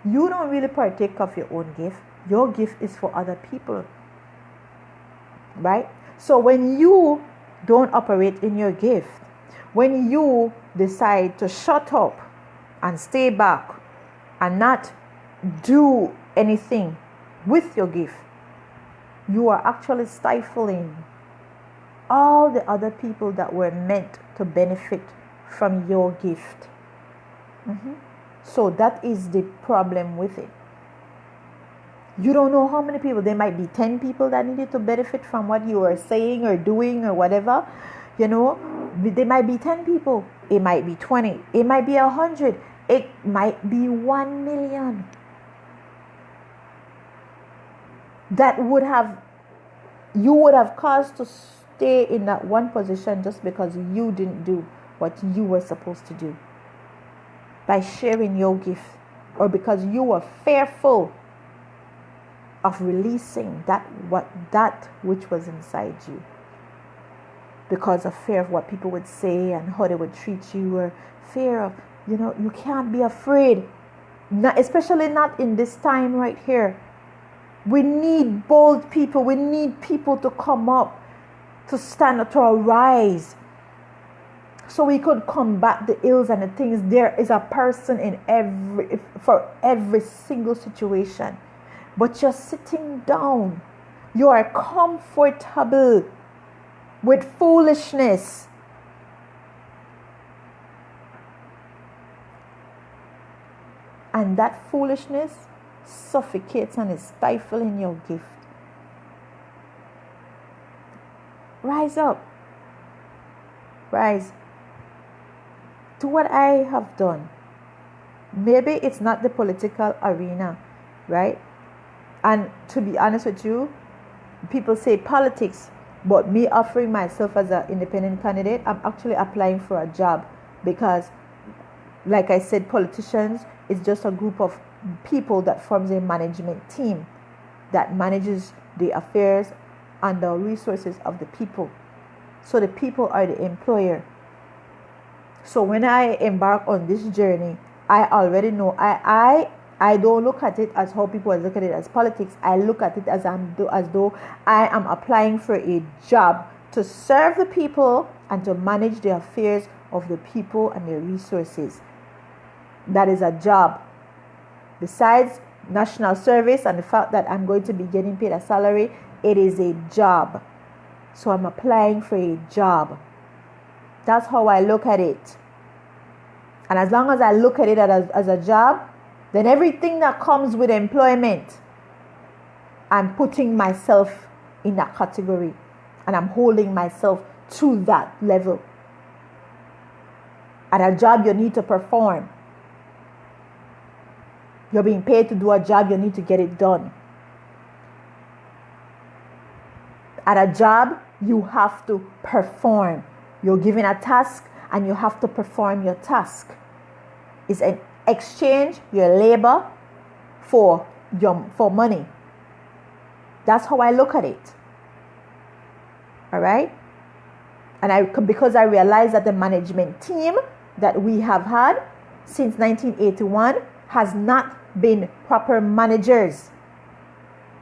You don't really partake of your own gift. Your gift is for other people, right? So when you don't operate in your gift, when you decide to shut up and stay back and not do anything with your gift, you are actually stifling all the other people that were meant to benefit from your gift. So that is the problem with it. You don't know how many people. There might be 10 people that needed to benefit from what you are saying or doing or whatever. There might be 10 people. It might be 20. It might be 100. It might be 1 million. You would have caused to stay in that one position just because you didn't do what you were supposed to do by sharing your gift, or because you were fearful of releasing that which was inside you, because of fear of what people would say and how they would treat you, or fear of, you can't be afraid, especially not in this time right here. We need bold people. We need people to come up, to stand up, to arise, so we could combat the ills and the things. There is a person for every single situation. But you're sitting down. You are comfortable with foolishness. And that foolishness suffocates and is stifling your gift. Rise up. Rise. Do what I have done. Maybe it's not the political arena, right? And to be honest with you, people say politics, but me offering myself as an independent candidate, I'm actually applying for a job, because, like I said, politicians is just a group of people that forms a management team that manages the affairs and the resources of the people. So the people are the employer. So when I embark on this journey, I already know I don't look at it as how people look at it as politics. I look at it as though I am applying for a job to serve the people and to manage the affairs of the people and their resources. That is a job. Besides national service and the fact that I'm going to be getting paid a salary, it is a job. So I'm applying for a job. That's how I look at it. And as long as I look at it as a job, then everything that comes with employment, I'm putting myself in that category. And I'm holding myself to that level. At a job, you need to perform. You're being paid to do a job, you need to get it done. At a job, you have to perform. You're given a task and you have to perform your task. It's an exchange your labor for money. That's how I look at it. All right? And because I realize that the management team that we have had since 1981 has not been proper managers.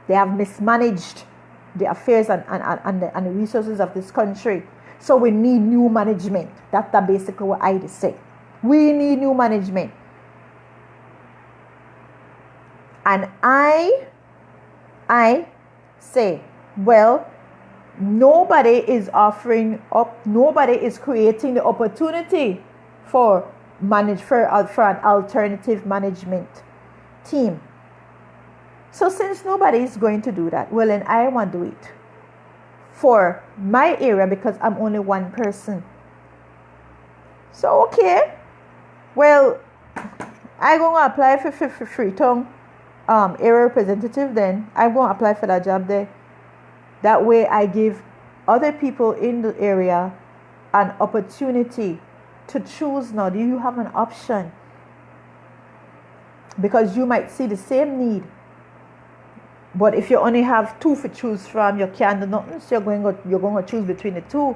They have mismanaged the affairs and the resources of this country. So we need new management. That's basically what I say. We need new management. And I say, well, nobody is offering up, nobody is creating the opportunity for for an alternative management team. So since nobody is going to do that, well, then I want to do it for my area because I'm only one person. So okay, well, I'm going to apply for Freetown area representative. Then I'm going to apply for that job there. That way I give other people in the area an opportunity to choose. Now, do you have an option? Because you might see the same need, but if you only have two to choose from, you can't do nothing. So you're going to choose between the two.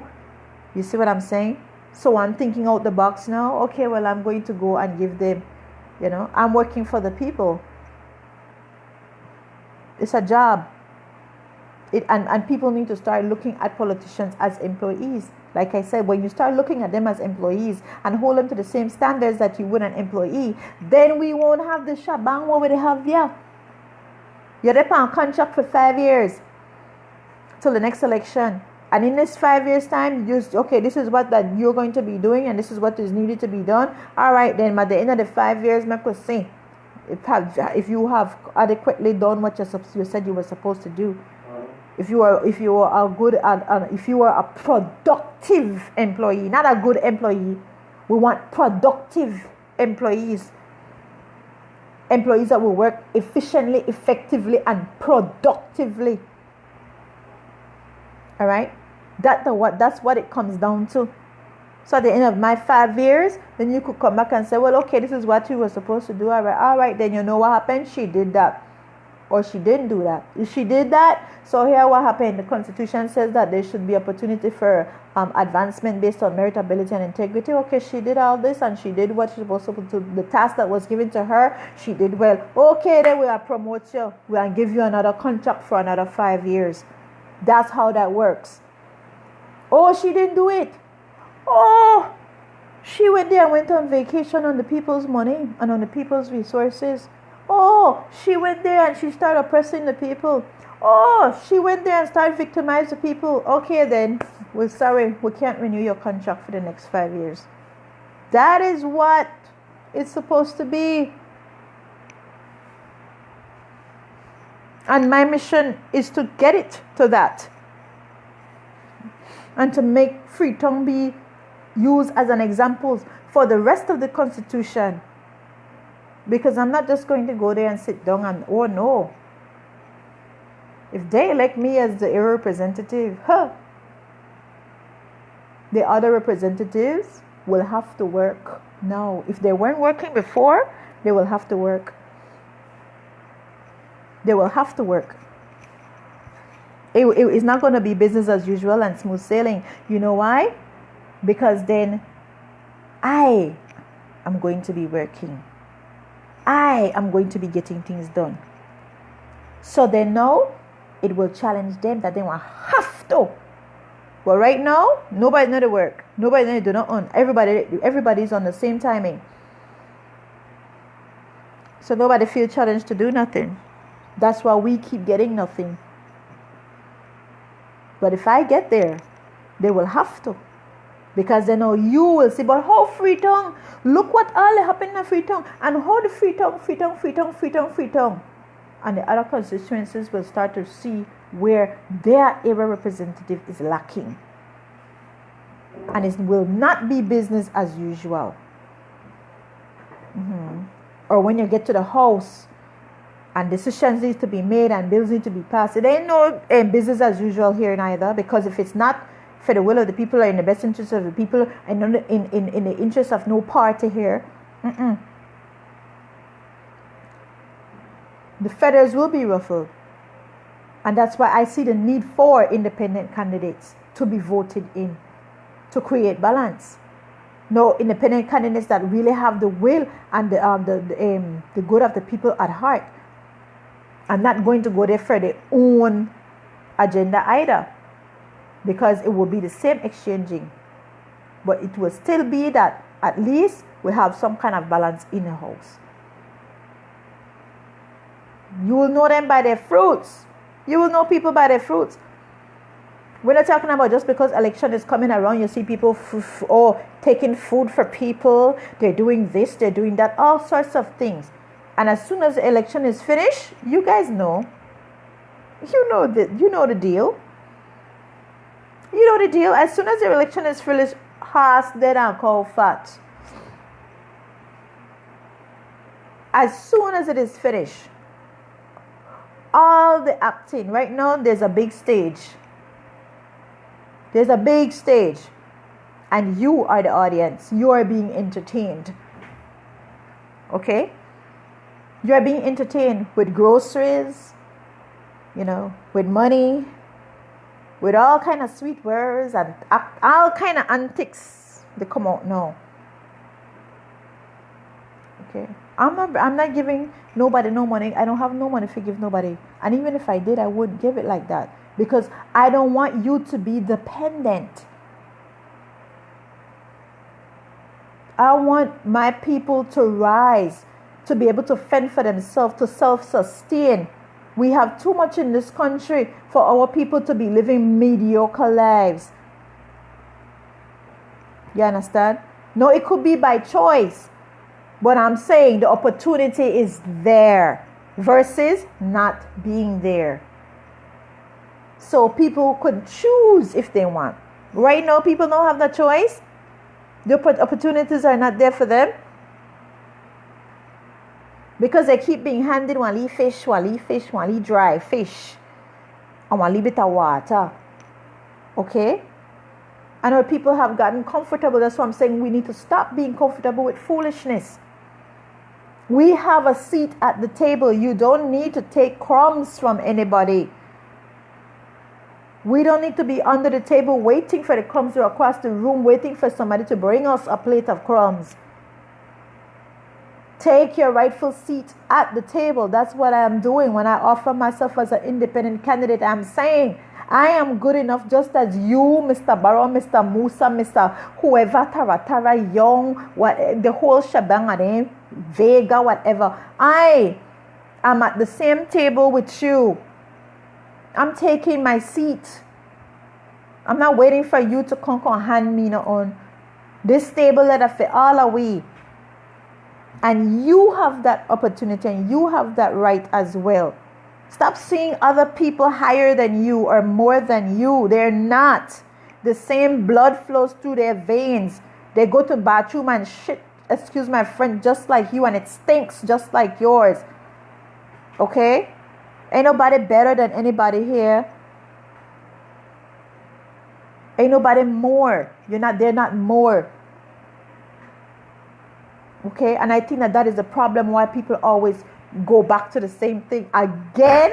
You see what I'm saying? So I'm thinking out the box now. Okay, well, I'm going to go and give them, I'm working for the people. It's a job. And people need to start looking at politicians as employees. Like I said, when you start looking at them as employees and hold them to the same standards that you would an employee, then we won't have the shabang what we have here. You're there on contract for 5 years till the next election. And in this 5 years time, okay, this is what that you're going to be doing and this is what is needed to be done. All right, then at the end of the 5 years, make us see if you have adequately done what you said you were supposed to do. If you are a productive employee, not a good employee. We want productive employees. Employees that will work efficiently, effectively, and productively. All right? That's what it comes down to. So at the end of my 5 years, then you could come back and say, well, okay, this is what you were supposed to do. All right, then you know what happened? She did that. Or she didn't do that. If she did that, so here what happened. The Constitution says that there should be opportunity for advancement based on meritability and integrity. Okay, she did all this and she did what she was supposed to do. The task that was given to her, she did well. Okay, then we'll promote you. We'll give you another contract for another 5 years. That's how that works. Oh, she didn't do it. Oh, she went there and went on vacation on the people's money and on the people's resources. Oh, she went there and she started oppressing the people. Oh, she went there and started victimizing the people. Okay, then, we're sorry, we can't renew your contract for the next 5 years. That is what it's supposed to be. And my mission is to get it to that. And to make Freetown be used as an example for the rest of the Constitution. Because I'm not just going to go there and sit down and, oh no. If they elect me as the area representative, the other representatives will have to work now. If they weren't working before, they will have to work. They will have to work. It's not going to be business as usual and smooth sailing. You know why? Because then I am going to be working. I am going to be getting things done. So they know it will challenge them that they will have to. But right now, nobody know the work. Nobody know do not own. Everybody's on the same timing. So nobody feel challenged to do nothing. That's why we keep getting nothing. But if I get there, they will have to. Because they know you will see, but how Freetown? Look what all happened in Freetown. And how the Freetown. And the other constituencies will start to see where their area representative is lacking. And it will not be business as usual. Or when you get to the house and decisions need to be made and bills need to be passed, it ain't no business as usual here neither. Because if it's not for the will of the people or in the best interest of the people and in the interest of no party here, the feathers will be ruffled. And that's why I see the need for independent candidates to be voted in to create balance. No, independent candidates that really have the will and the good of the people at heart. I'm not going to go there for their own agenda either. Because it will be the same exchanging. But it will still be that at least we have some kind of balance in the house. You will know them by their fruits. You will know people by their fruits. We're not talking about just because election is coming around, you see people taking food for people. They're doing this, they're doing that, all sorts of things. And as soon as the election is finished, you guys know. You know the deal. You know the deal. As soon as the election is finished, horse dead and cow fat. As soon as it is finished, all the acting. Right now, there's a big stage. There's a big stage. And you are the audience. You are being entertained. Okay? You are being entertained with groceries, with money, with all kind of sweet words and all kind of antics. They come out now. Okay? I'm not giving nobody no money. I don't have no money to give nobody. And even if I did, I wouldn't give it like that. Because I don't want you to be dependent. I want my people to rise, to be able to fend for themselves, to self-sustain. We have too much in this country for our people to be living mediocre lives. You understand? No, it could be by choice. But I'm saying the opportunity is there versus not being there. So people could choose if they want. Right now, people don't have the choice. The opportunities are not there for them. Because they keep being handed one fish, one dry fish, and one bit of water. Okay? And our people have gotten comfortable. That's why I'm saying we need to stop being comfortable with foolishness. We have a seat at the table. You don't need to take crumbs from anybody. We don't need to be under the table waiting for the crumbs or across the room waiting for somebody to bring us a plate of crumbs. Take your rightful seat at the table. That's what I am doing when I offer myself as an independent candidate. I'm saying I am good enough just as you, Mr. Barrow, Mr. Musa, Mr. whoever, Tara, Young, what, the whole shebang of them, Vega, whatever. I am at the same table with you. I'm taking my seat. I'm not waiting for you to come and hand me no on. This table let us fit all away. And you have that opportunity and you have that right as well. Stop seeing other people higher than you or more than you. They're not. The same blood flows through their veins. They go to bathroom and shit, excuse my friend, just like you, and it stinks just like yours. Okay? Ain't nobody better than anybody here. Ain't nobody more. They're not more. Okay? And I think that is the problem why people always go back to the same thing again.